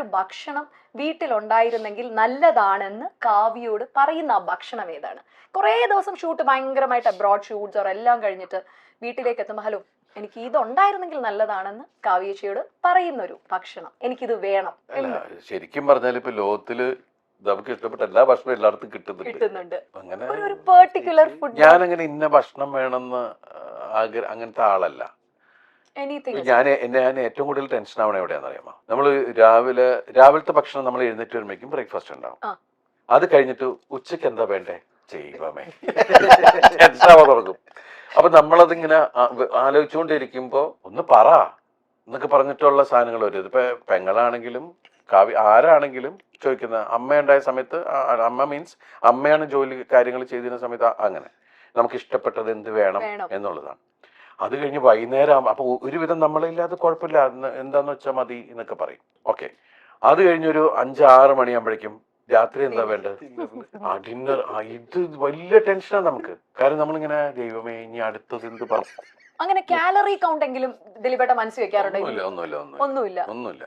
ഒരു ഭക്ഷണം വീട്ടിലുണ്ടായിരുന്നെങ്കിൽ നല്ലതാണെന്ന് കാവ്യയോട് പറയുന്ന ആ ഭക്ഷണം ഏതാണ്? കുറേ ദിവസം ഷൂട്ട് ഭയങ്കരമായിട്ട് അബ്രോഡ് ഷൂട്ട്സ് എല്ലാം കഴിഞ്ഞിട്ട് വീട്ടിലേക്ക് എത്തുമ്പോൾ ഹലോ എനിക്ക് ഇതുണ്ടായിരുന്നെങ്കിൽ നല്ലതാണെന്ന് കാവ്യേച്ചിയോട് പറയുന്നൊരു ഭക്ഷണം, എനിക്കിത് വേണം എന്ന്. ശരിക്കും പറഞ്ഞാൽ ഇപ്പൊ ലോകത്തില് നമുക്ക് ഇഷ്ടപ്പെട്ട എല്ലാ ഭക്ഷണവും എല്ലായിടത്തും കിട്ടുന്നുണ്ട്. അങ്ങനെ ഒരു പെർട്ടിക്കുലർ ഫുഡ് ഞാനങ്ങനെ ഇന്ന ഭക്ഷണം വേണമെന്ന് അങ്ങനത്തെ ആളല്ല. ഞാൻ ഏറ്റവും കൂടുതൽ ടെൻഷൻ ആവണ എവിടെയാണെന്ന് അറിയാമോ? നമ്മൾ രാവിലത്തെ ഭക്ഷണം നമ്മൾ എഴുന്നേറ്റ് വരുമ്പോഴേക്കും ബ്രേക്ക്ഫാസ്റ്റ് ഉണ്ടാവും. അത് കഴിഞ്ഞിട്ട് ഉച്ചക്ക് എന്താ വേണ്ടേ ചെയ്യുമ്പമേ ടെൻഷൻ ആവാൻ തുടങ്ങും. അപ്പൊ നമ്മളതിങ്ങനെ ആലോചിച്ചുകൊണ്ടിരിക്കുമ്പോ ഒന്ന് പറ എന്നൊക്കെ പറഞ്ഞിട്ടുള്ള സാധനങ്ങൾ വരും. ഇതിപ്പോ പെങ്ങളാണെങ്കിലും ആരാണെങ്കിലും ചോദിക്കുന്ന അമ്മ ഉണ്ടായ സമയത്ത്, അമ്മ മീൻസ് അമ്മയാണ് ജോലി കാര്യങ്ങൾ ചെയ്തിരുന്ന സമയത്ത് അങ്ങനെ നമുക്ക് ഇഷ്ടപ്പെട്ടത് എന്ത് വേണം എന്നുള്ളതാണ്. അത് കഴിഞ്ഞ് വൈകുന്നേരം അപ്പൊ ഒരുവിധം നമ്മളില്ലാതെ കുഴപ്പമില്ല, എന്താന്ന് വെച്ചാൽ മതി എന്നൊക്കെ പറയും. ഓക്കെ, അത് കഴിഞ്ഞൊരു 5-6 മണിയാകുമ്പോഴേക്കും രാത്രി എന്താ വേണ്ടത്? ഡിന്നർ. ഇത് വലിയ ടെൻഷനാണ് നമുക്ക്. കാരണം നമ്മളിങ്ങനെ ദൈവമേ ഇനി അടുത്തത് എന്ത് പറ. അങ്ങനെ കാലറി കൗണ്ട് എങ്കിലും ദിലീപേട്ട മനസ്സിൽ വെക്കാറുണ്ടോ? ഒന്നുമില്ല.